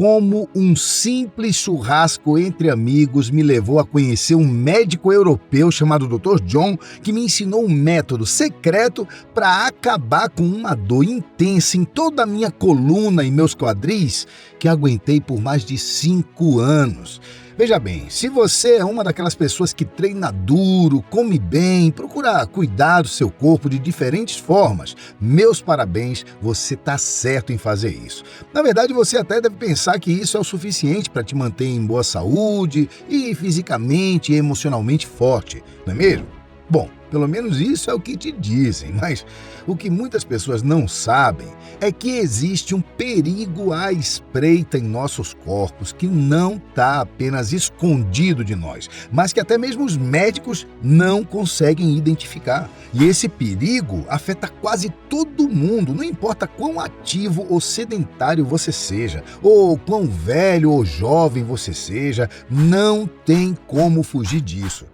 como um simples churrasco entre amigos me levou a conhecer um médico europeu chamado Dr. John, que me ensinou um método secreto para acabar com uma dor intensa em toda a minha coluna e meus quadris, que aguentei por mais de 5 anos. Veja bem, se você é uma daquelas pessoas que treina duro, come bem, procura cuidar do seu corpo de diferentes formas, meus parabéns, você está certo em fazer isso. Na verdade, você até deve pensar que isso é o suficiente para te manter em boa saúde e fisicamente e emocionalmente forte, não é mesmo? Bom, pelo menos isso é o que te dizem, mas o que muitas pessoas não sabem é que existe um perigo à espreita em nossos corpos que não está apenas escondido de nós, mas que até mesmo os médicos não conseguem identificar. E esse perigo afeta quase todo mundo, não importa quão ativo ou sedentário você seja, ou quão velho ou jovem você seja, não tem como fugir disso.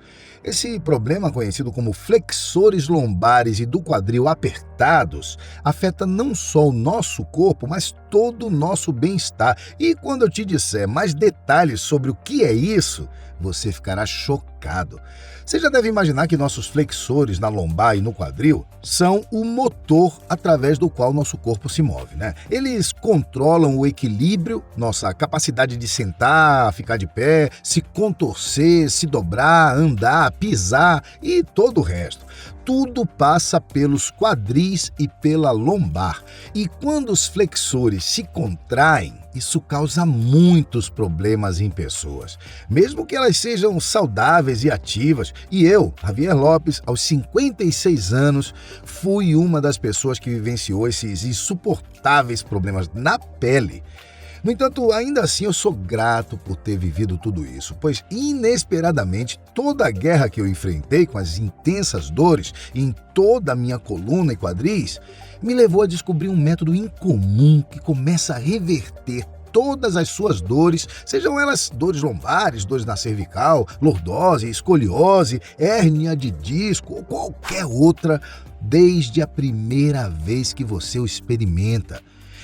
Esse problema, conhecido como flexores lombares e do quadril apertados, afeta não só o nosso corpo, mas todo o nosso bem-estar. E quando eu te disser mais detalhes sobre o que é isso, você ficará chocado. Você já deve imaginar que nossos flexores na lombar e no quadril são o motor através do qual nosso corpo se move, né? Eles controlam o equilíbrio, nossa capacidade de sentar, ficar de pé, se contorcer, se dobrar, andar, pisar e todo o resto. Tudo passa pelos quadris e pela lombar. E quando os flexores se contraem, isso causa muitos problemas em pessoas, mesmo que elas sejam saudáveis e ativas. E eu, Javier Lopes, aos 56 anos, fui uma das pessoas que vivenciou esses insuportáveis problemas na pele. No entanto, ainda assim eu sou grato por ter vivido tudo isso, pois inesperadamente toda a guerra que eu enfrentei com as intensas dores em toda a minha coluna e quadris me levou a descobrir um método incomum que começa a reverter todas as suas dores, sejam elas dores lombares, dores na cervical, lordose, escoliose, hérnia de disco ou qualquer outra, desde a primeira vez que você o experimenta.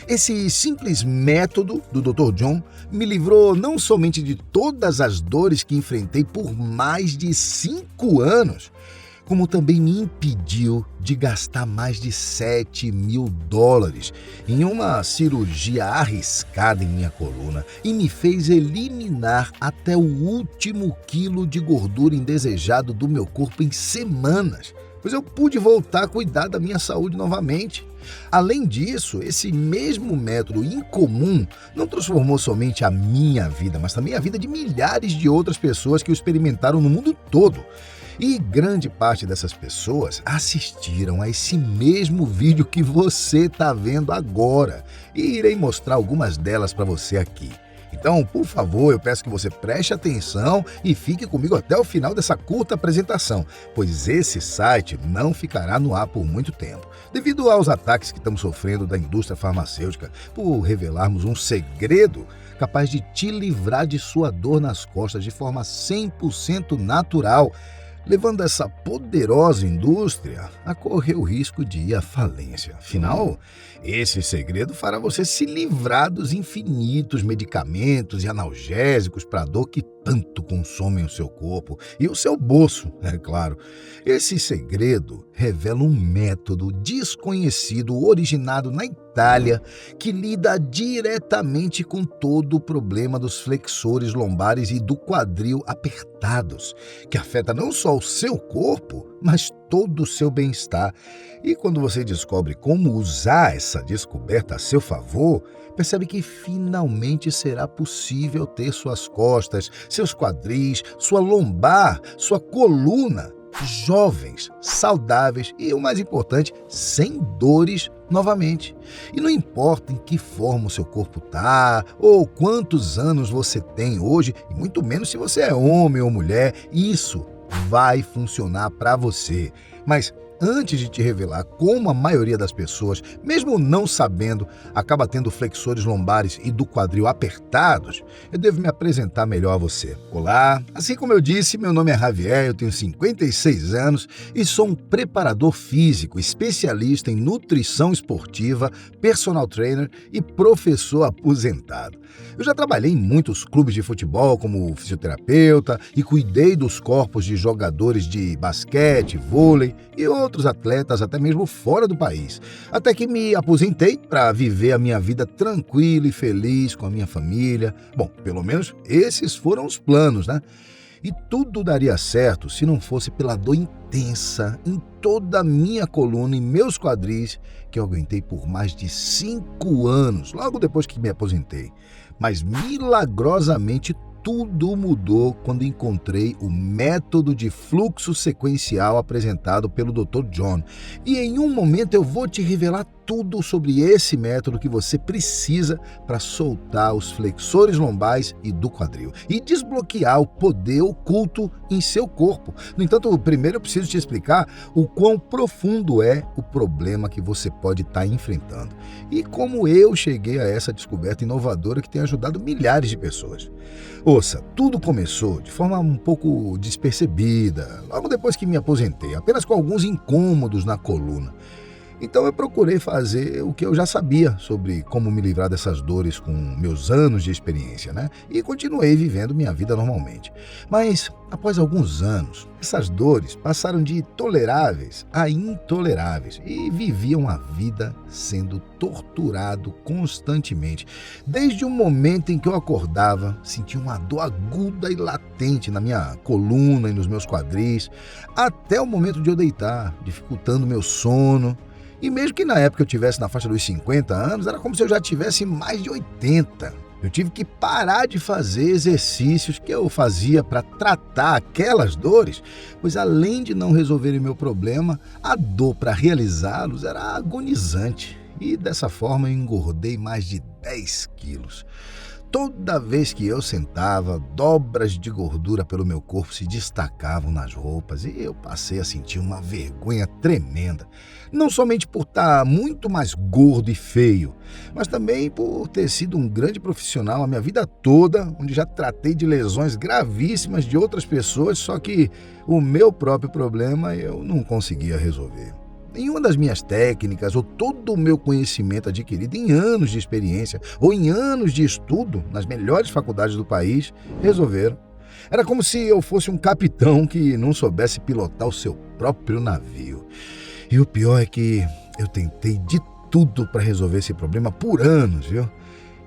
Esse simples método do Dr. John me livrou não somente de todas as dores que enfrentei por mais de 5 anos, como também me impediu de gastar mais de $7.000 em uma cirurgia arriscada em minha coluna e me fez eliminar até o último quilo de gordura indesejado do meu corpo em semanas, pois eu pude voltar a cuidar da minha saúde novamente. Além disso, esse mesmo método incomum não transformou somente a minha vida, mas também a vida de milhares de outras pessoas que o experimentaram no mundo todo. E grande parte dessas pessoas assistiram a esse mesmo vídeo que você está vendo agora. E irei mostrar algumas delas para você aqui. Então, por favor, eu peço que você preste atenção e fique comigo até o final dessa curta apresentação, pois esse site não ficará no ar por muito tempo, devido aos ataques que estamos sofrendo da indústria farmacêutica por revelarmos um segredo capaz de te livrar de sua dor nas costas de forma 100% natural, levando essa poderosa indústria a correr o risco de ir à falência. Afinal, esse segredo fará você se livrar dos infinitos medicamentos e analgésicos para a dor que tanto consomem o seu corpo e o seu bolso, é claro. Esse segredo revela um método desconhecido originado na Itália que lida diretamente com todo o problema dos flexores lombares e do quadril apertados, que afeta não só o seu corpo, mas todo o seu bem-estar. E quando você descobre como usar essa descoberta a seu favor, percebe que finalmente será possível ter suas costas, seus quadris, sua lombar, sua coluna jovens, saudáveis e, o mais importante, sem dores novamente. E não importa em que forma o seu corpo está, ou quantos anos você tem hoje, e muito menos se você é homem ou mulher, isso vai funcionar para você. Mas antes de te revelar como a maioria das pessoas, mesmo não sabendo, acaba tendo flexores lombares e do quadril apertados, eu devo me apresentar melhor a você. Olá, assim como eu disse, meu nome é Javier, eu tenho 56 anos e sou um preparador físico, especialista em nutrição esportiva, personal trainer e professor aposentado. Eu já trabalhei em muitos clubes de futebol como fisioterapeuta e cuidei dos corpos de jogadores de basquete, vôlei e outros atletas até mesmo fora do país. Até que me aposentei para viver a minha vida tranquila e feliz com a minha família. Bom, pelo menos esses foram os planos, né? E tudo daria certo se não fosse pela dor intensa em toda a minha coluna e meus quadris que eu aguentei por mais de 5 anos, logo depois que me aposentei. Mas milagrosamente tudo mudou quando encontrei o método de fluxo sequencial apresentado pelo Dr. John. E em um momento eu vou te revelar tudo sobre esse método que você precisa para soltar os flexores lombares e do quadril e desbloquear o poder oculto em seu corpo. No entanto, primeiro eu preciso te explicar o quão profundo é o problema que você pode estar enfrentando e como eu cheguei a essa descoberta inovadora que tem ajudado milhares de pessoas. Ouça, tudo começou de forma um pouco despercebida, logo depois que me aposentei, apenas com alguns incômodos na coluna. Então eu procurei fazer o que eu já sabia sobre como me livrar dessas dores com meus anos de experiência, né? E continuei vivendo minha vida normalmente. Mas, após alguns anos, essas dores passaram de toleráveis a intoleráveis e viviam a vida sendo torturado constantemente. Desde o momento em que eu acordava, sentia uma dor aguda e latente na minha coluna e nos meus quadris, até o momento de eu deitar, dificultando meu sono. E mesmo que na época eu tivesse na faixa dos 50 anos, era como se eu já tivesse mais de 80. Eu tive que parar de fazer exercícios que eu fazia para tratar aquelas dores, pois além de não resolverem meu problema, a dor para realizá-los era agonizante. E dessa forma eu engordei mais de 10 quilos. Toda vez que eu sentava, dobras de gordura pelo meu corpo se destacavam nas roupas e eu passei a sentir uma vergonha tremenda. Não somente por estar muito mais gordo e feio, mas também por ter sido um grande profissional a minha vida toda, onde já tratei de lesões gravíssimas de outras pessoas, só que o meu próprio problema eu não conseguia resolver. Nenhuma das minhas técnicas ou todo o meu conhecimento adquirido em anos de experiência ou em anos de estudo nas melhores faculdades do país resolveram. Era como se eu fosse um capitão que não soubesse pilotar o seu próprio navio. E o pior é que eu tentei de tudo para resolver esse problema por anos, viu?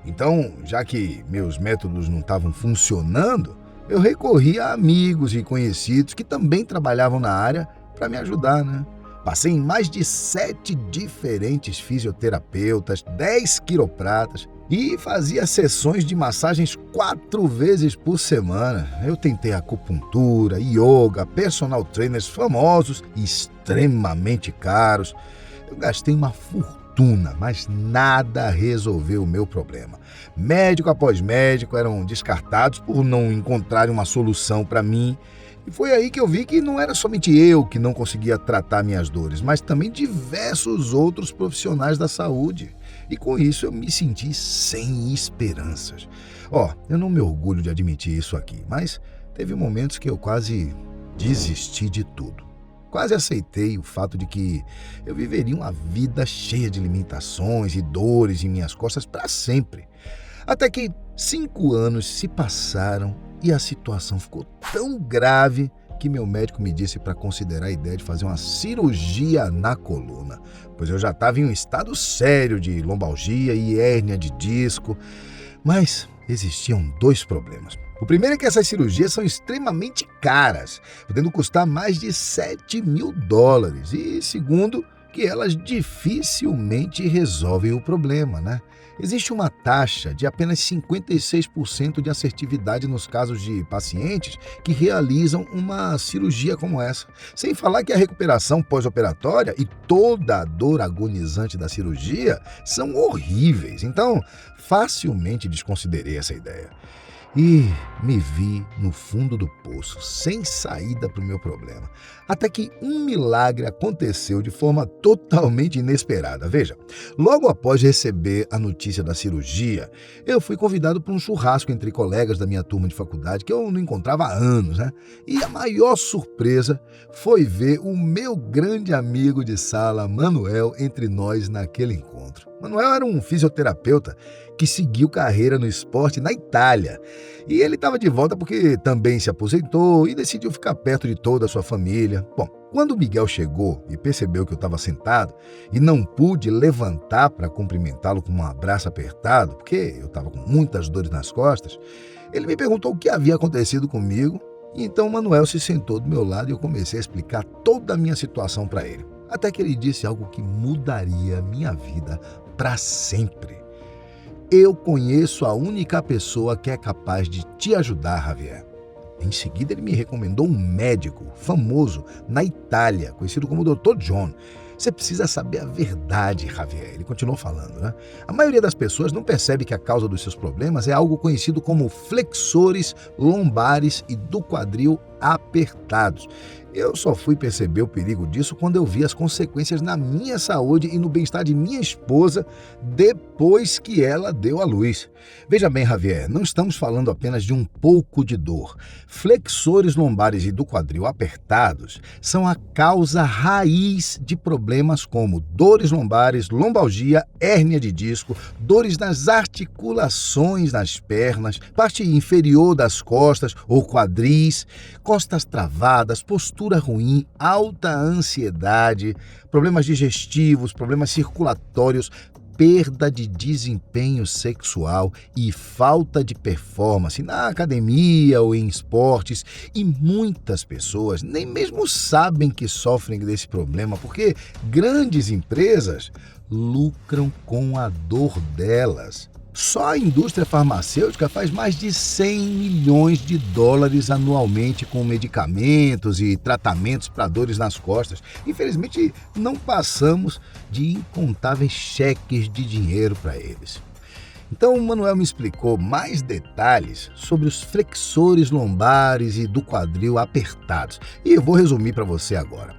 Então, já que meus métodos não estavam funcionando, eu recorri a amigos e conhecidos que também trabalhavam na área para me ajudar, né? Passei em mais de 7 diferentes fisioterapeutas, 10 quiropratas e fazia sessões de massagens 4 vezes por semana. Eu tentei acupuntura, yoga, personal trainers famosos e extremamente caros. Eu gastei uma fortuna, mas nada resolveu o meu problema. Médico após médico eram descartados por não encontrarem uma solução para mim. E foi aí que eu vi que não era somente eu que não conseguia tratar minhas dores, mas também diversos outros profissionais da saúde. E com isso eu me senti sem esperanças. Eu não me orgulho de admitir isso aqui, mas teve momentos que eu quase desisti de tudo. Quase aceitei o fato de que eu viveria uma vida cheia de limitações e dores em minhas costas para sempre. Até que 5 anos se passaram e a situação ficou tão grave que meu médico me disse para considerar a ideia de fazer uma cirurgia na coluna, pois eu já estava em um estado sério de lombalgia e hérnia de disco. Mas existiam 2 problemas. O primeiro é que essas cirurgias são extremamente caras, podendo custar mais de $7.000. E segundo, que elas dificilmente resolvem o problema, né? Existe uma taxa de apenas 56% de assertividade nos casos de pacientes que realizam uma cirurgia como essa. Sem falar que a recuperação pós-operatória e toda a dor agonizante da cirurgia são horríveis. Então, facilmente desconsiderei essa ideia. E me vi no fundo do poço, sem saída para o meu problema. Até que um milagre aconteceu de forma totalmente inesperada. Veja, logo após receber a notícia da cirurgia, eu fui convidado para um churrasco entre colegas da minha turma de faculdade, que eu não encontrava há anos, né? E a maior surpresa foi ver o meu grande amigo de sala, Manuel, entre nós naquele encontro. Manuel era um fisioterapeuta que seguiu carreira no esporte na Itália. E ele estava de volta porque também se aposentou e decidiu ficar perto de toda a sua família. Bom, quando o Miguel chegou e percebeu que eu estava sentado e não pude levantar para cumprimentá-lo com um abraço apertado, porque eu estava com muitas dores nas costas, ele me perguntou o que havia acontecido comigo. E então o Manuel se sentou do meu lado e eu comecei a explicar toda a minha situação para ele. Até que ele disse algo que mudaria a minha vida para sempre. Eu conheço a única pessoa que é capaz de te ajudar, Javier. Em seguida, ele me recomendou um médico famoso na Itália, conhecido como Dr. John. Você precisa saber a verdade, Javier. Ele continuou falando, né? A maioria das pessoas não percebe que a causa dos seus problemas é algo conhecido como flexores lombares e do quadril apertados. Eu só fui perceber o perigo disso quando eu vi as consequências na minha saúde e no bem-estar de minha esposa depois que ela deu à luz. Veja bem, Javier, não estamos falando apenas de um pouco de dor. Flexores lombares e do quadril apertados são a causa raiz de problemas como dores lombares, lombalgia, hérnia de disco, dores nas articulações nas pernas, parte inferior das costas ou quadris, costas travadas, postura ruim, alta ansiedade, problemas digestivos, problemas circulatórios, perda de desempenho sexual e falta de performance na academia ou em esportes. E muitas pessoas nem mesmo sabem que sofrem desse problema, porque grandes empresas lucram com a dor delas. Só a indústria farmacêutica faz mais de 100 milhões de dólares anualmente com medicamentos e tratamentos para dores nas costas. Infelizmente, não passamos de incontáveis cheques de dinheiro para eles. Então, o Manuel me explicou mais detalhes sobre os flexores lombares e do quadril apertados. E eu vou resumir para você agora.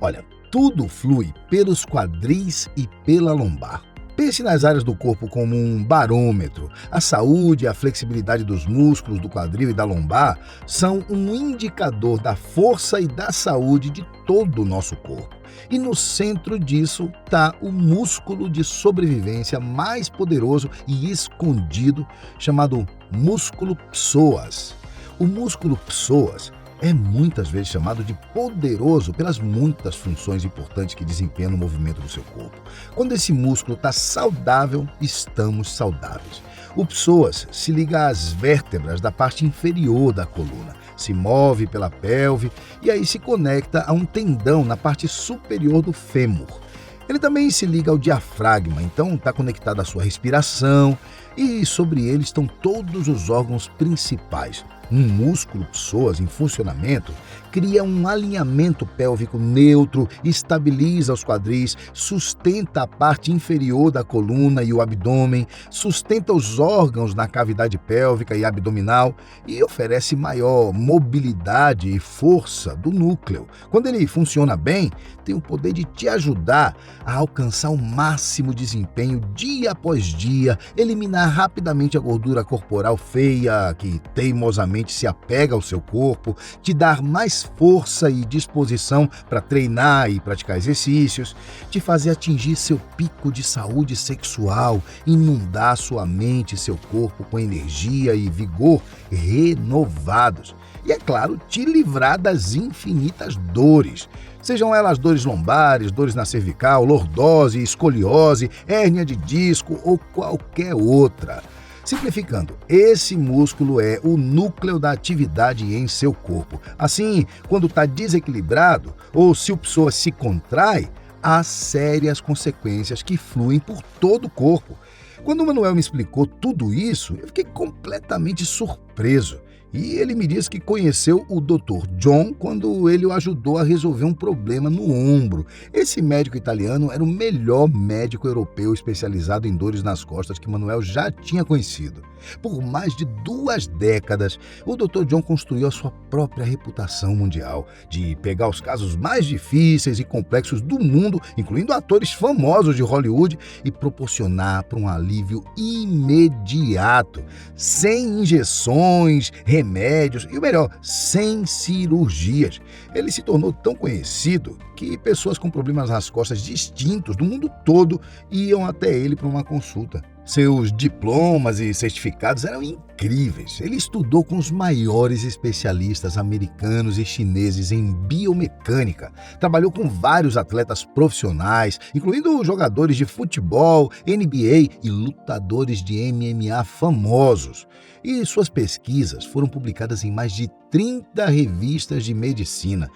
Olha, tudo flui pelos quadris e pela lombar. Pense nas áreas do corpo como um barômetro. A saúde e a flexibilidade dos músculos do quadril e da lombar são um indicador da força e da saúde de todo o nosso corpo. E no centro disso está o músculo de sobrevivência mais poderoso e escondido, chamado músculo psoas. O músculo psoas é muitas vezes chamado de poderoso pelas muitas funções importantes que desempenha no movimento do seu corpo. Quando esse músculo está saudável, estamos saudáveis. O psoas se liga às vértebras da parte inferior da coluna, se move pela pelve e aí se conecta a um tendão na parte superior do fêmur. Ele também se liga ao diafragma, então está conectado à sua respiração e sobre ele estão todos os órgãos principais. Um músculo psoas em funcionamento cria um alinhamento pélvico neutro, estabiliza os quadris, sustenta a parte inferior da coluna e o abdômen, sustenta os órgãos na cavidade pélvica e abdominal e oferece maior mobilidade e força do núcleo. Quando ele funciona bem, tem o poder de te ajudar a alcançar o máximo desempenho dia após dia, eliminar rapidamente a gordura corporal feia que teimosamente se apega ao seu corpo, te dar mais força e disposição para treinar e praticar exercícios, te fazer atingir seu pico de saúde sexual, inundar sua mente e seu corpo com energia e vigor renovados. E, é claro, te livrar das infinitas dores. Sejam elas dores lombares, dores na cervical, lordose, escoliose, hérnia de disco ou qualquer outra. Simplificando, esse músculo é o núcleo da atividade em seu corpo. Assim, quando está desequilibrado ou se o psoas se contrai, há sérias consequências que fluem por todo o corpo. Quando o Manuel me explicou tudo isso, eu fiquei completamente surpreso. E ele me disse que conheceu o Dr. John quando ele o ajudou a resolver um problema no ombro. Esse médico italiano era o melhor médico europeu especializado em dores nas costas que Manuel já tinha conhecido. Por mais de 2 décadas, o Dr. John construiu a sua própria reputação mundial de pegar os casos mais difíceis e complexos do mundo, incluindo atores famosos de Hollywood, e proporcionar para um alívio imediato, sem injeções, remédios remédios e, o melhor, sem cirurgias. Ele se tornou tão conhecido que pessoas com problemas nas costas distintos do mundo todo iam até ele para uma consulta. Seus diplomas e certificados eram incríveis. Ele estudou com os maiores especialistas americanos e chineses em biomecânica. Trabalhou com vários atletas profissionais, incluindo jogadores de futebol, NBA e lutadores de MMA famosos. E suas pesquisas foram publicadas em mais de 30 revistas de medicina.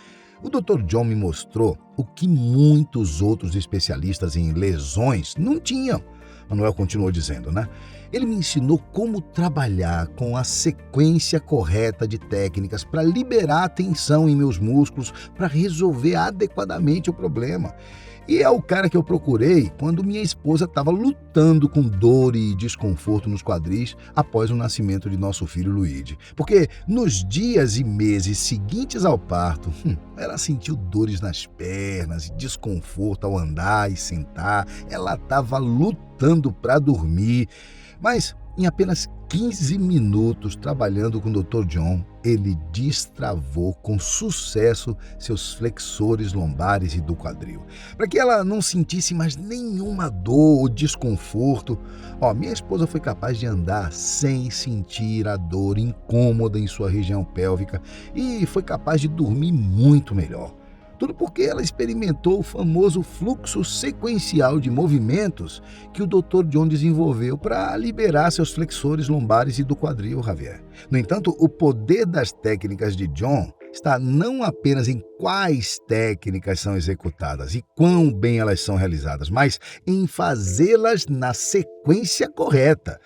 O Dr. John me mostrou o que muitos outros especialistas em lesões não tinham. Manuel continuou dizendo, né? Ele me ensinou como trabalhar com a sequência correta de técnicas para liberar a tensão em meus músculos, para resolver adequadamente o problema. E é o cara que eu procurei quando minha esposa estava lutando com dor e desconforto nos quadris após o nascimento de nosso filho Luigi. Porque nos dias e meses seguintes ao parto, ela sentiu dores nas pernas e desconforto ao andar e sentar. Ela estava lutando para dormir. Mas em apenas 15 minutos trabalhando com o Dr. John, ele destravou com sucesso seus flexores lombares e do quadril. Para que ela não sentisse mais nenhuma dor ou desconforto, minha esposa foi capaz de andar sem sentir a dor incômoda em sua região pélvica e foi capaz de dormir muito melhor. Tudo porque ela experimentou o famoso fluxo sequencial de movimentos que o Dr. John desenvolveu para liberar seus flexores lombares e do quadril, Javier. No entanto, o poder das técnicas de John está não apenas em quais técnicas são executadas e quão bem elas são realizadas, mas em fazê-las na sequência correta.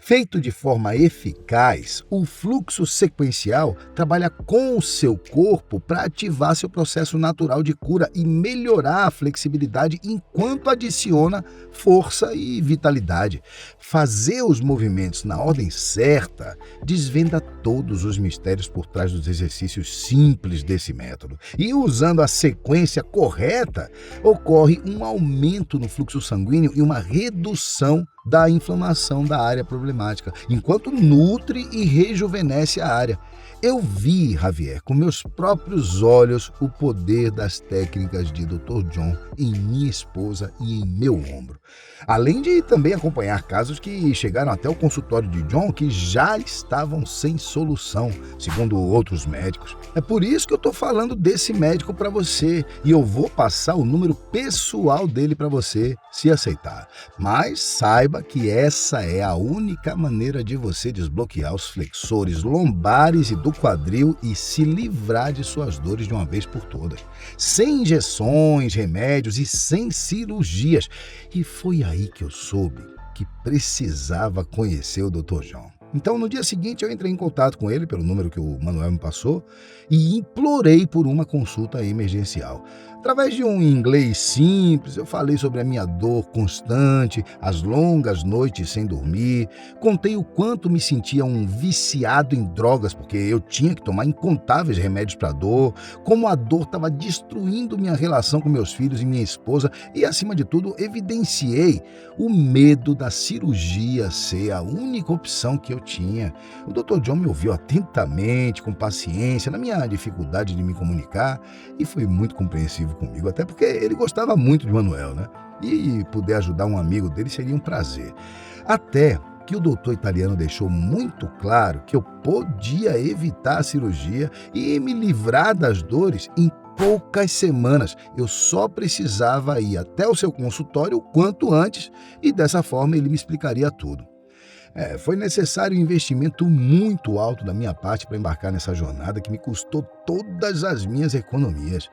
Feito de forma eficaz, o fluxo sequencial trabalha com o seu corpo para ativar seu processo natural de cura e melhorar a flexibilidade enquanto adiciona força e vitalidade. Fazer os movimentos na ordem certa desvenda todos os mistérios por trás dos exercícios simples desse método. E usando a sequência correta, ocorre um aumento no fluxo sanguíneo e uma redução da inflamação da área problemática, enquanto nutre e rejuvenesce a área. Eu vi, Javier, com meus próprios olhos, o poder das técnicas de Dr. John em minha esposa e em meu ombro. Além de também acompanhar casos que chegaram até o consultório de John que já estavam sem solução, segundo outros médicos. É por isso que eu estou falando desse médico para você e eu vou passar o número pessoal dele para você, se aceitar. Mas saiba que essa é a única maneira de você desbloquear os flexores lombares e do quadril e se livrar de suas dores de uma vez por todas. Sem injeções, remédios e sem cirurgias. E foi aí que eu soube que precisava conhecer o Dr. John. Então, no dia seguinte, eu entrei em contato com ele pelo número que o Manuel me passou e implorei por uma consulta emergencial. Através de um inglês simples, eu falei sobre a minha dor constante, as longas noites sem dormir, contei o quanto me sentia um viciado em drogas, porque eu tinha que tomar incontáveis remédios para dor, como a dor estava destruindo minha relação com meus filhos e minha esposa e, acima de tudo, evidenciei o medo da cirurgia ser a única opção que eu tinha. O Dr. John me ouviu atentamente, com paciência, na minha dificuldade de me comunicar e foi muito compreensivo comigo, até porque ele gostava muito de Manuel, né? E poder ajudar um amigo dele seria um prazer. Até que o doutor italiano deixou muito claro que eu podia evitar a cirurgia e me livrar das dores em poucas semanas. Eu só precisava ir até o seu consultório o quanto antes e dessa forma ele me explicaria tudo. Foi necessário um investimento muito alto da minha parte para embarcar nessa jornada que me custou todas as minhas economias.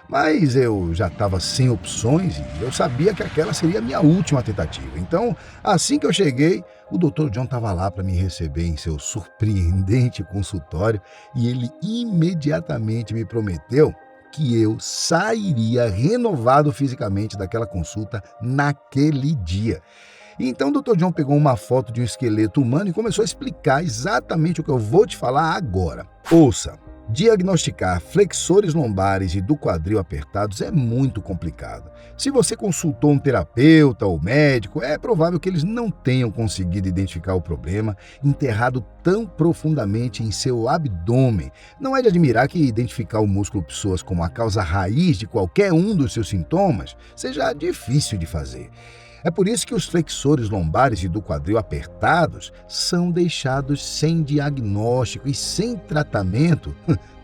Mas eu já estava sem opções e eu sabia que aquela seria a minha última tentativa. Então, assim que eu cheguei, o Dr. John estava lá para me receber em seu surpreendente consultório e ele imediatamente me prometeu que eu sairia renovado fisicamente daquela consulta naquele dia. Então o Dr. John pegou uma foto de um esqueleto humano e começou a explicar exatamente o que eu vou te falar agora. Ouça, Diagnosticar flexores lombares e do quadril apertados é muito complicado. Se você consultou um terapeuta ou médico, é provável que eles não tenham conseguido identificar o problema enterrado tão profundamente em seu abdômen. Não é de admirar que identificar o músculo psoas como a causa raiz de qualquer um dos seus sintomas seja difícil de fazer. É por isso que os flexores lombares e do quadril apertados são deixados sem diagnóstico e sem tratamento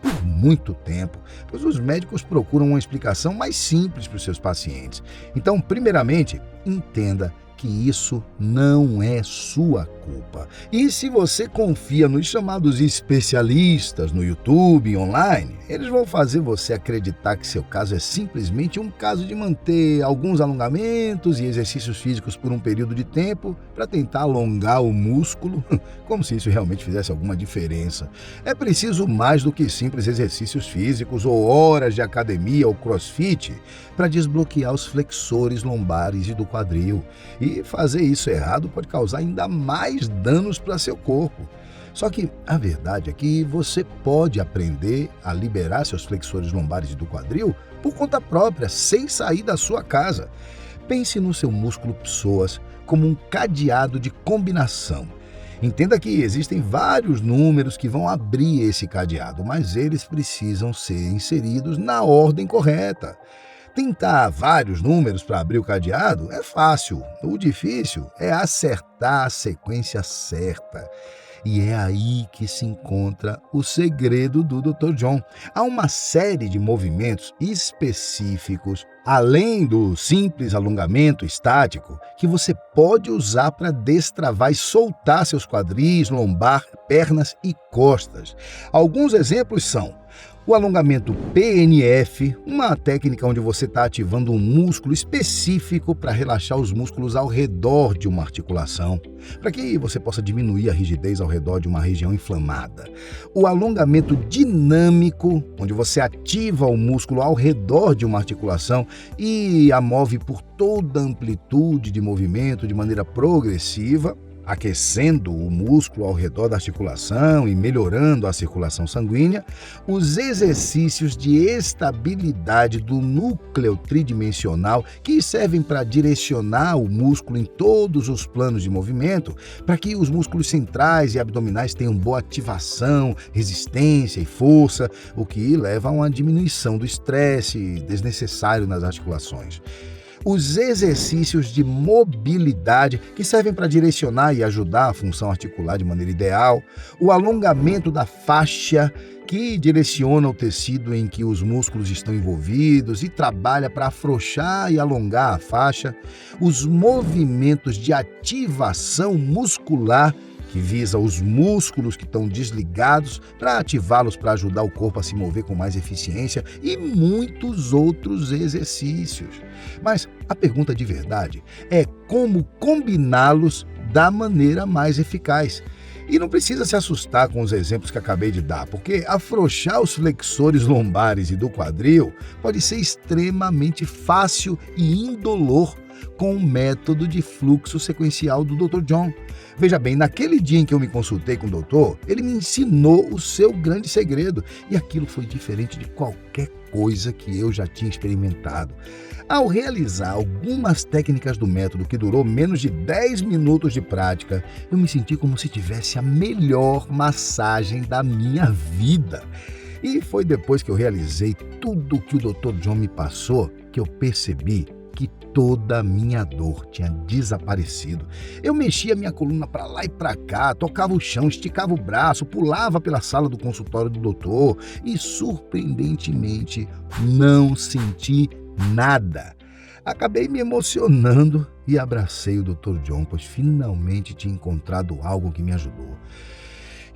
por muito tempo, pois os médicos procuram uma explicação mais simples para os seus pacientes. Então, primeiramente, entenda que isso não é sua culpa. E se você confia nos chamados especialistas no YouTube e online, eles vão fazer você acreditar que seu caso é simplesmente um caso de manter alguns alongamentos e exercícios físicos por um período de tempo para tentar alongar o músculo, como se isso realmente fizesse alguma diferença. É preciso mais do que simples exercícios físicos ou horas de academia ou crossfit para desbloquear os flexores lombares e do quadril. E fazer isso errado pode causar ainda mais danos para seu corpo. Só que a verdade é que você pode aprender a liberar seus flexores lombares e do quadril por conta própria, sem sair da sua casa. Pense no seu músculo psoas como um cadeado de combinação. Entenda que existem vários números que vão abrir esse cadeado, mas eles precisam ser inseridos na ordem correta. Tentar vários números para abrir o cadeado é fácil. O difícil é acertar a sequência certa. E é aí que se encontra o segredo do Dr. John. Há uma série de movimentos específicos, além do simples alongamento estático, que você pode usar para destravar e soltar seus quadris, lombar, pernas e costas. Alguns exemplos são o alongamento PNF, uma técnica onde você está ativando um músculo específico para relaxar os músculos ao redor de uma articulação, para que você possa diminuir a rigidez ao redor de uma região inflamada. O alongamento dinâmico, onde você ativa o músculo ao redor de uma articulação e a move por toda a amplitude de movimento de maneira progressiva, aquecendo o músculo ao redor da articulação e melhorando a circulação sanguínea. Os exercícios de estabilidade do núcleo tridimensional, que servem para direcionar o músculo em todos os planos de movimento, para que os músculos centrais e abdominais tenham boa ativação, resistência e força, o que leva a uma diminuição do estresse desnecessário nas articulações. Os exercícios de mobilidade, que servem para direcionar e ajudar a função articular de maneira ideal, o alongamento da faixa, que direciona o tecido em que os músculos estão envolvidos e trabalha para afrouxar e alongar a faixa, os movimentos de ativação muscular, que visa os músculos que estão desligados para ativá-los para ajudar o corpo a se mover com mais eficiência e muitos outros exercícios. Mas a pergunta de verdade é como combiná-los da maneira mais eficaz. E não precisa se assustar com os exemplos que acabei de dar, porque afrouxar os flexores lombares e do quadril pode ser extremamente fácil e indolor com o método de fluxo sequencial do Dr. John. Veja bem, naquele dia em que eu me consultei com o doutor, ele me ensinou o seu grande segredo, e aquilo foi diferente de qualquer coisa que eu já tinha experimentado. Ao realizar algumas técnicas do método que durou menos de 10 minutos de prática, eu me senti como se tivesse a melhor massagem da minha vida. E foi depois que eu realizei tudo o que o Dr. John me passou que eu percebi que toda a minha dor tinha desaparecido. Eu mexia minha coluna para lá e para cá, tocava o chão, esticava o braço, pulava pela sala do consultório do doutor e, surpreendentemente, não senti nada. Acabei me emocionando e abracei o Dr. John, pois finalmente tinha encontrado algo que me ajudou.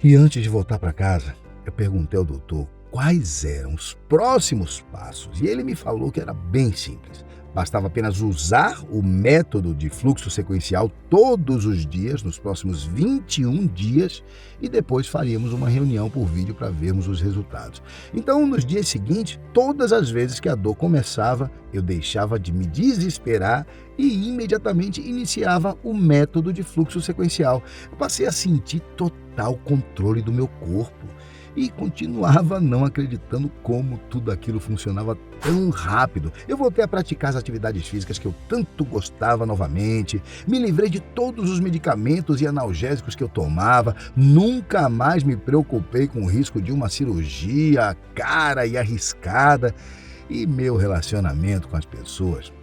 E antes de voltar para casa, eu perguntei ao doutor quais eram os próximos passos e ele me falou que era bem simples. Bastava apenas usar o método de fluxo sequencial todos os dias, nos próximos 21 dias, e depois faríamos uma reunião por vídeo para vermos os resultados. Então, nos dias seguintes, todas as vezes que a dor começava, eu deixava de me desesperar e imediatamente iniciava o método de fluxo sequencial. Eu passei a sentir total controle do meu corpo. e continuava não acreditando como tudo aquilo funcionava tão rápido. Eu voltei a praticar as atividades físicas que eu tanto gostava novamente, me livrei de todos os medicamentos e analgésicos que eu tomava, nunca mais me preocupei com o risco de uma cirurgia cara e arriscada, e meu relacionamento com as pessoas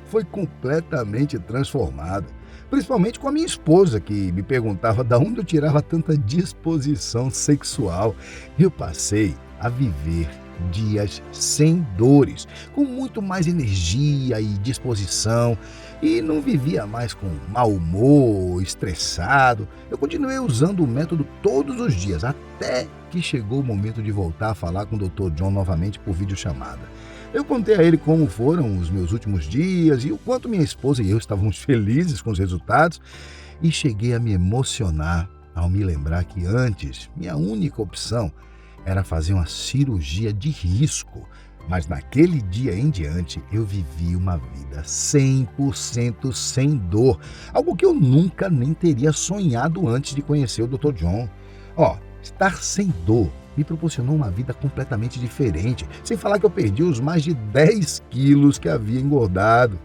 foi completamente transformado. Principalmente com a minha esposa, que me perguntava de onde eu tirava tanta disposição sexual. Eu passei a viver dias sem dores, com muito mais energia e disposição, e não vivia mais com mau humor, estressado. Eu continuei usando o método todos os dias, até que chegou o momento de voltar a falar com o Dr. John novamente por videochamada. Eu contei a ele como foram os meus últimos dias e o quanto minha esposa e eu estávamos felizes com os resultados, e cheguei a me emocionar ao me lembrar que antes minha única opção era fazer uma cirurgia de risco, mas naquele dia em diante eu vivi uma vida 100% sem dor, algo que eu nunca nem teria sonhado antes de conhecer o Dr. John. Estar sem dor me proporcionou uma vida completamente diferente, sem falar que eu perdi os mais de 10 quilos que havia engordado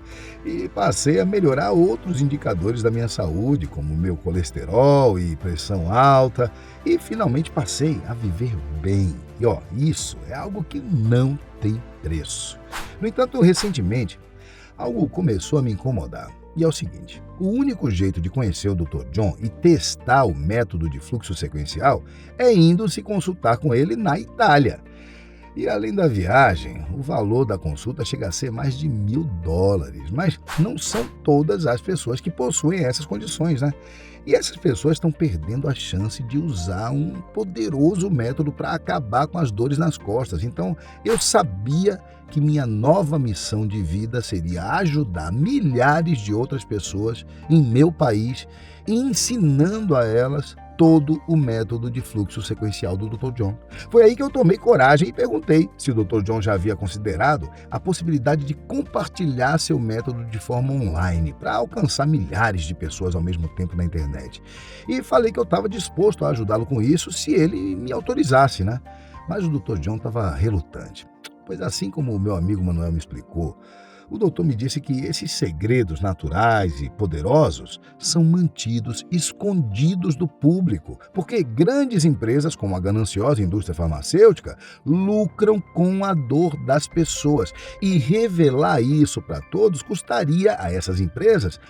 e passei a melhorar outros indicadores da minha saúde, como meu colesterol e pressão alta, e finalmente passei a viver bem. E isso é algo que não tem preço. No entanto, recentemente, algo começou a me incomodar. E é o seguinte: o único jeito de conhecer o Dr. John e testar o método de fluxo sequencial é indo se consultar com ele na Itália. E além da viagem, o valor da consulta chega a ser mais de $1.000, mas não são todas as pessoas que possuem essas condições, né? E essas pessoas estão perdendo a chance de usar um poderoso método para acabar com as dores nas costas. Então, eu sabia que minha nova missão de vida seria ajudar milhares de outras pessoas em meu país, ensinando a elas todo o método de fluxo sequencial do Dr. John. Foi aí que eu tomei coragem e perguntei se o Dr. John já havia considerado a possibilidade de compartilhar seu método de forma online para alcançar milhares de pessoas ao mesmo tempo na internet. E falei que eu estava disposto a ajudá-lo com isso se ele me autorizasse, né? Mas o Dr. John estava relutante, pois assim como o meu amigo Manuel me explicou, o doutor me disse que esses segredos naturais e poderosos são mantidos escondidos do público, porque grandes empresas, como a gananciosa indústria farmacêutica, lucram com a dor das pessoas. E revelar isso para todos custaria a essas empresas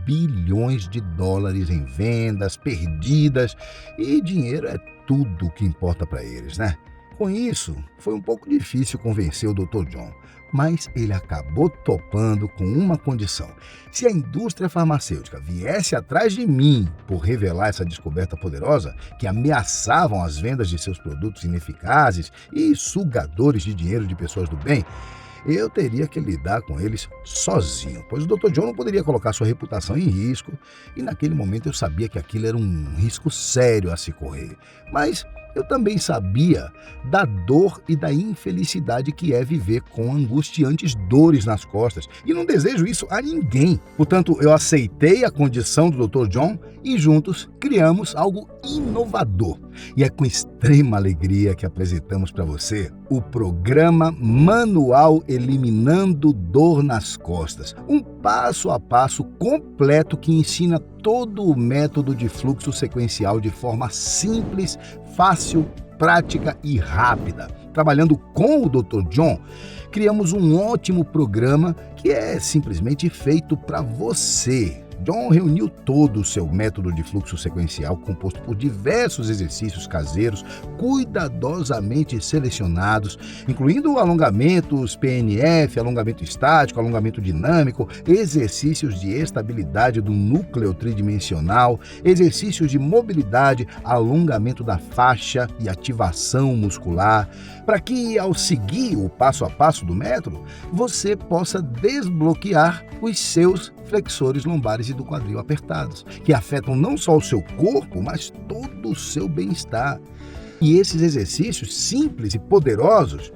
bilhões de dólares em vendas perdidas, e dinheiro é tudo o que importa para eles, né? Com isso, foi um pouco difícil convencer o Dr. John, mas ele acabou topando com uma condição: se a indústria farmacêutica viesse atrás de mim por revelar essa descoberta poderosa, que ameaçavam as vendas de seus produtos ineficazes e sugadores de dinheiro de pessoas do bem, eu teria que lidar com eles sozinho, pois o Dr. John não poderia colocar sua reputação em risco, e naquele momento eu sabia que aquilo era um risco sério a se correr. Mas eu também sabia da dor e da infelicidade que é viver com angustiantes dores nas costas, e não desejo isso a ninguém. Portanto, eu aceitei a condição do Dr. John e juntos criamos algo inovador. E é com extrema alegria que apresentamos para você o programa Manual Eliminando Dor nas Costas, um passo a passo completo que ensina todo o método de fluxo sequencial de forma simples, fácil, prática e rápida. Trabalhando com o Dr. John, criamos um ótimo programa que é simplesmente feito para você. John reuniu todo o seu método de fluxo sequencial, composto por diversos exercícios caseiros, cuidadosamente selecionados, incluindo alongamentos PNF, alongamento estático, alongamento dinâmico, exercícios de estabilidade do núcleo tridimensional, exercícios de mobilidade, alongamento da faixa e ativação muscular, para que, ao seguir o passo a passo do método, você possa desbloquear os seus flexores lombares e do quadril apertados, que afetam não só o seu corpo, mas todo o seu bem-estar. E esses exercícios simples e poderosos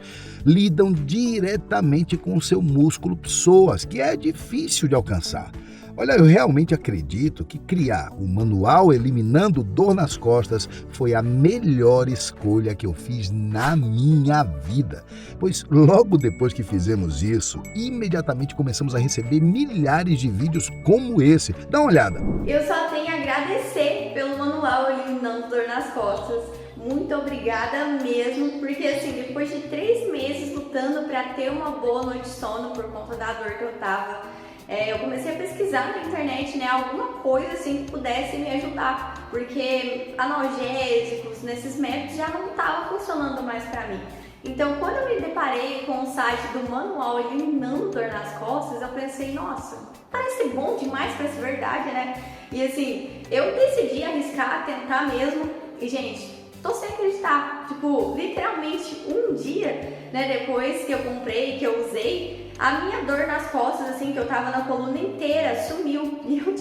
lidam diretamente com o seu músculo psoas, que é difícil de alcançar. Olha, eu realmente acredito que criar o manual Eliminando Dor nas Costas foi a melhor escolha que eu fiz na minha vida. Pois logo depois que fizemos isso, imediatamente começamos a receber milhares de vídeos como esse. Dá uma olhada. Eu só tenho a agradecer pelo manual Eliminando Dor nas Costas. Muito obrigada mesmo, porque assim, depois de 3 meses lutando para ter uma boa noite de sono por conta da dor que eu tava, eu comecei a pesquisar na internet, né, alguma coisa assim que pudesse me ajudar, porque analgésicos, nesses métodos já não estavam funcionando mais para mim. Então, quando eu me deparei com o site do manual Eliminando Dor nas Costas, eu pensei, nossa, parece bom demais para ser verdade, né? E assim, eu decidi arriscar, tentar mesmo, e gente, tô sem acreditar, tipo, literalmente um dia, né, depois que eu comprei, que eu usei, a minha dor nas costas, assim, que eu tava na coluna inteira, sumiu. E eu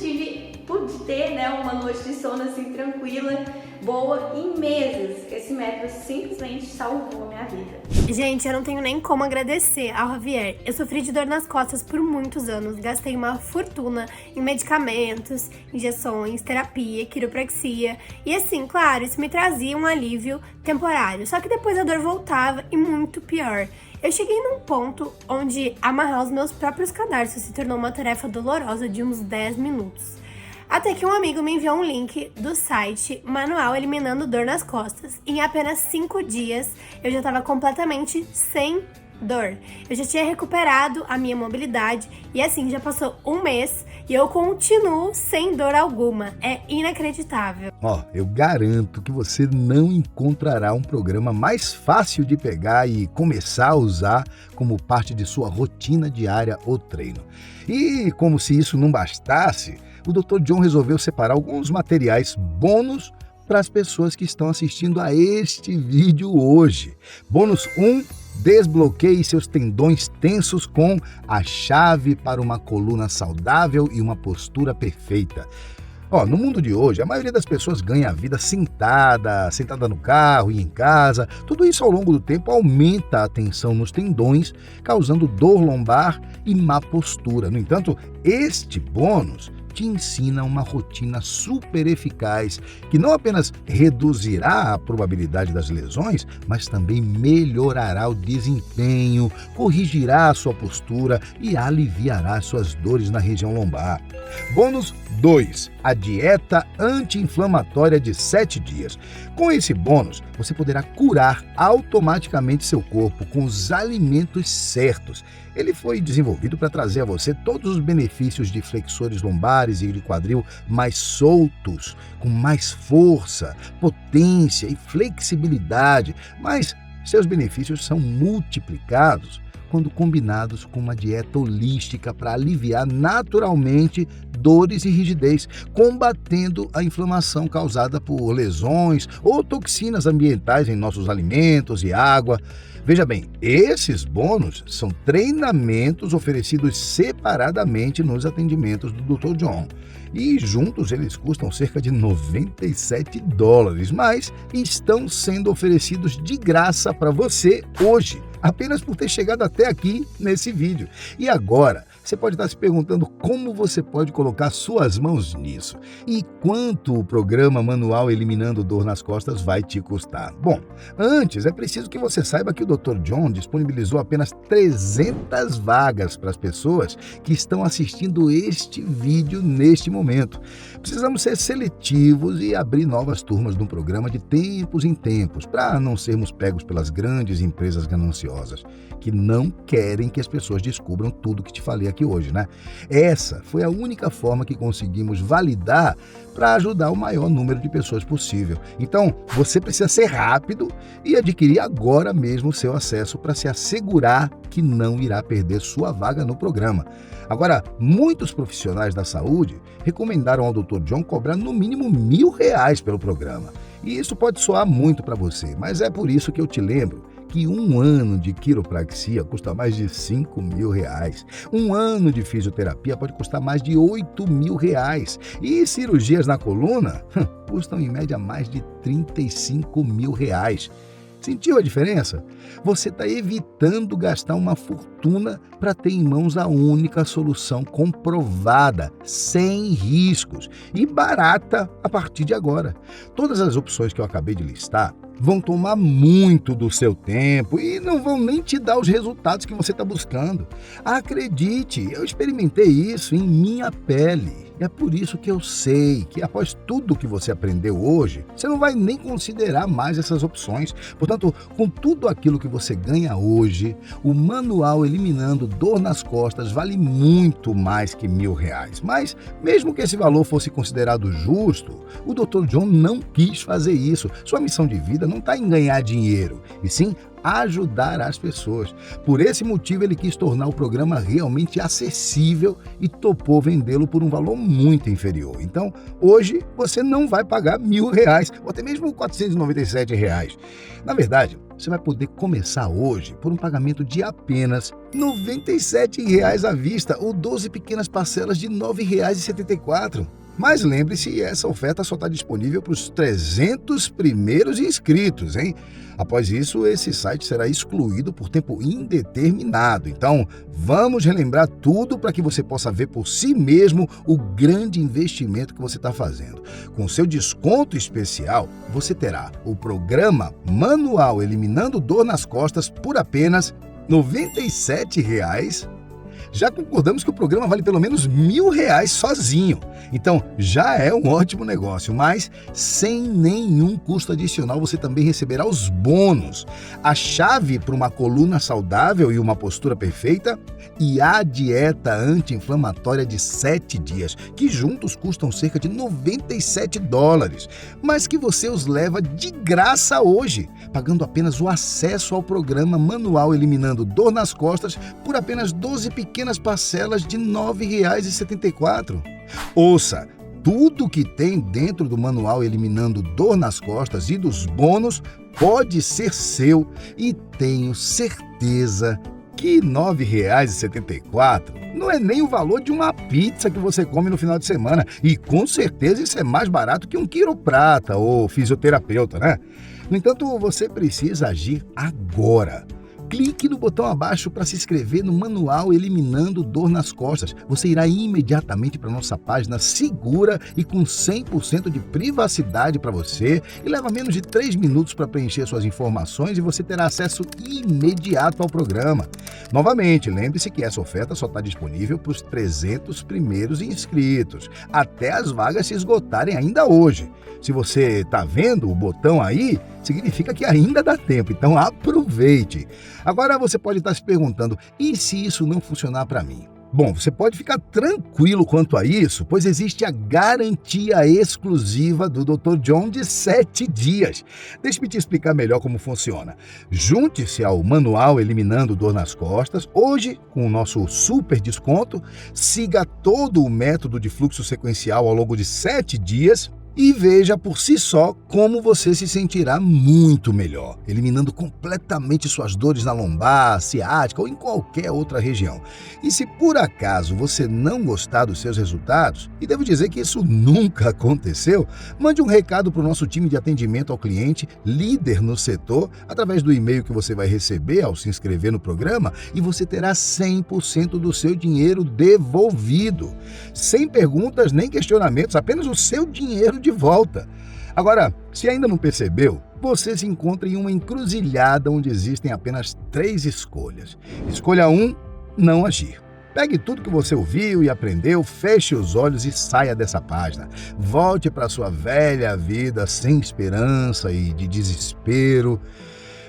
pude ter, né, uma noite de sono, assim, tranquila, boa, em meses. Esse método simplesmente salvou a minha vida. Gente, eu não tenho nem como agradecer ao Javier. Eu sofri de dor nas costas por muitos anos, gastei uma fortuna em medicamentos, injeções, terapia, quiropraxia. E assim, claro, isso me trazia um alívio temporário, só que depois a dor voltava e muito pior. Eu cheguei num ponto onde amarrar os meus próprios cadarços se tornou uma tarefa dolorosa de uns 10 minutos. Até que um amigo me enviou um link do site Manual Eliminando Dor nas Costas. Em apenas 5 dias, eu já estava completamente sem dor. Eu já tinha recuperado a minha mobilidade e assim, já passou um mês e eu continuo sem dor alguma. É inacreditável. Eu garanto que você não encontrará um programa mais fácil de pegar e começar a usar como parte de sua rotina diária ou treino. E como se isso não bastasse, o Dr. John resolveu separar alguns materiais bônus para as pessoas que estão assistindo a este vídeo hoje. Bônus 1, desbloqueie seus tendões tensos com a chave para uma coluna saudável e uma postura perfeita. No mundo de hoje, a maioria das pessoas ganha a vida sentada no carro e em casa. Tudo isso ao longo do tempo aumenta a tensão nos tendões, causando dor lombar e má postura. No entanto, este bônus te ensina uma rotina super eficaz que não apenas reduzirá a probabilidade das lesões, mas também melhorará o desempenho, corrigirá a sua postura e aliviará suas dores na região lombar. Bônus 2. A dieta anti-inflamatória de 7 dias. Com esse bônus, você poderá curar automaticamente seu corpo com os alimentos certos. Ele foi desenvolvido para trazer a você todos os benefícios de flexores lombares e de quadril mais soltos, com mais força, potência e flexibilidade, mas seus benefícios são multiplicados quando combinados com uma dieta holística para aliviar naturalmente dores e rigidez, combatendo a inflamação causada por lesões ou toxinas ambientais em nossos alimentos e água. Veja bem, esses bônus são treinamentos oferecidos separadamente nos atendimentos do Dr. John. E juntos eles custam cerca de $97, mas estão sendo oferecidos de graça para você hoje, apenas por ter chegado até aqui nesse vídeo. E agora, você pode estar se perguntando como você pode colocar suas mãos nisso e quanto o programa Manual Eliminando Dor nas Costas vai te custar. Bom, antes é preciso que você saiba que o Dr. John disponibilizou apenas 300 vagas para as pessoas que estão assistindo este vídeo neste momento. Precisamos ser seletivos e abrir novas turmas no programa de tempos em tempos, para não sermos pegos pelas grandes empresas gananciosas, que não querem que as pessoas descubram tudo que te falei aqui hoje, né? Essa foi a única forma que conseguimos validar para ajudar o maior número de pessoas possível. Então, você precisa ser rápido e adquirir agora mesmo o seu acesso para se assegurar que não irá perder sua vaga no programa. Agora, muitos profissionais da saúde recomendaram ao Dr. John cobrar no mínimo R$1.000 pelo programa. E isso pode soar muito para você, mas é por isso que eu te lembro que um ano de quiropraxia custa mais de R$5.000. Um ano de fisioterapia pode custar mais de R$8.000. E cirurgias na coluna custam em média mais de R$35.000. Sentiu a diferença? Você está evitando gastar uma fortuna fortuna para ter em mãos a única solução comprovada, sem riscos e barata a partir de agora. Todas as opções que eu acabei de listar vão tomar muito do seu tempo e não vão nem te dar os resultados que você está buscando. Acredite, eu experimentei isso em minha pele. E é por isso que eu sei que após tudo que você aprendeu hoje, você não vai nem considerar mais essas opções. Portanto, com tudo aquilo que você ganha hoje, o manual Eliminando Dor nas Costas vale muito mais que R$1.000. Mas, mesmo que esse valor fosse considerado justo, o Dr. John não quis fazer isso. Sua missão de vida não está em ganhar dinheiro, e sim ajudar as pessoas. Por esse motivo, ele quis tornar o programa realmente acessível e topou vendê-lo por um valor muito inferior. Então, hoje, você não vai pagar R$1.000 ou até mesmo R$497. Na verdade, você vai poder começar hoje por um pagamento de apenas R$97 à vista ou 12 pequenas parcelas de R$9,74. Mas lembre-se, essa oferta só está disponível para os 300 primeiros inscritos, hein? Após isso, esse site será excluído por tempo indeterminado. Então, vamos relembrar tudo para que você possa ver por si mesmo o grande investimento que você está fazendo. Com seu desconto especial, você terá o programa Manual Eliminando Dor nas Costas por apenas R$97. Já concordamos que o programa vale pelo menos R$1.000 sozinho. Então, já é um ótimo negócio, mas sem nenhum custo adicional você também receberá os bônus. A chave para uma coluna saudável e uma postura perfeita e a dieta anti-inflamatória de 7 dias, que juntos custam cerca de $97, mas que você os leva de graça hoje, pagando apenas o acesso ao programa Manual Eliminando Dor nas Costas por apenas 12 pequenas parcelas de R$9,74. Ouça, tudo que tem dentro do Manual Eliminando Dor nas Costas e dos bônus pode ser seu e tenho certeza que R$9,74 não é nem o valor de uma pizza que você come no final de semana e com certeza isso é mais barato que um quiroprata ou fisioterapeuta, né? No entanto, você precisa agir agora. Clique no botão abaixo para se inscrever no Manual Eliminando Dor nas Costas. Você irá imediatamente para nossa página segura e com 100% de privacidade para você e leva menos de 3 minutos para preencher suas informações e você terá acesso imediato ao programa. Novamente, lembre-se que essa oferta só está disponível para os 300 primeiros inscritos, até as vagas se esgotarem ainda hoje. Se você está vendo o botão aí, significa que ainda dá tempo, então aproveite. Agora você pode estar se perguntando, e se isso não funcionar para mim? Bom, você pode ficar tranquilo quanto a isso, pois existe a garantia exclusiva do Dr. John de 7 dias. Deixe-me te explicar melhor como funciona. Junte-se ao Manual Eliminando Dor nas Costas, hoje com o nosso super desconto, siga todo o método de fluxo sequencial ao longo de 7 dias, e veja por si só como você se sentirá muito melhor, eliminando completamente suas dores na lombar, ciática ou em qualquer outra região. E se por acaso você não gostar dos seus resultados, e devo dizer que isso nunca aconteceu, mande um recado para o nosso time de atendimento ao cliente, líder no setor, através do e-mail que você vai receber ao se inscrever no programa e você terá 100% do seu dinheiro devolvido. Sem perguntas nem questionamentos, apenas o seu dinheiro de volta. Agora, se ainda não percebeu, você se encontra em uma encruzilhada onde existem apenas 3 escolhas. Escolha 1, não agir. Pegue tudo que você ouviu e aprendeu, feche os olhos e saia dessa página. Volte para sua velha vida sem esperança e de desespero.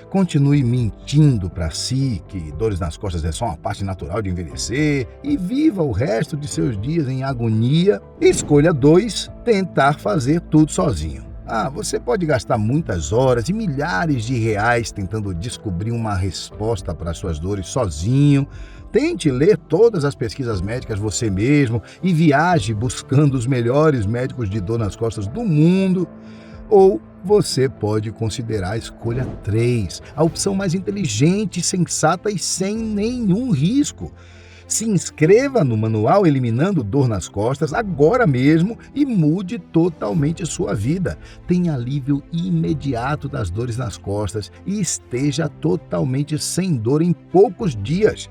Continue mentindo para si que dores nas costas é só uma parte natural de envelhecer e viva o resto de seus dias em agonia. Escolha 2, tentar fazer tudo sozinho. Você pode gastar muitas horas e milhares de reais tentando descobrir uma resposta para suas dores sozinho. Tente ler todas as pesquisas médicas você mesmo e viaje buscando os melhores médicos de dor nas costas do mundo. Ou você pode considerar a escolha 3, a opção mais inteligente, sensata e sem nenhum risco. Se inscreva no Manual Eliminando Dor nas Costas agora mesmo e mude totalmente sua vida. Tenha alívio imediato das dores nas costas e esteja totalmente sem dor em poucos dias.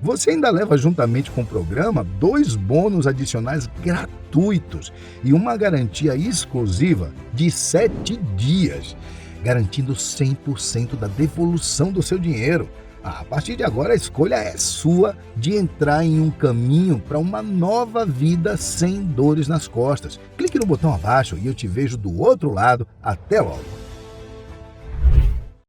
Você ainda leva juntamente com o programa 2 bônus adicionais gratuitos e uma garantia exclusiva de 7 dias, garantindo 100% da devolução do seu dinheiro. A partir de agora, a escolha é sua de entrar em um caminho para uma nova vida sem dores nas costas. Clique no botão abaixo e eu te vejo do outro lado. Até logo!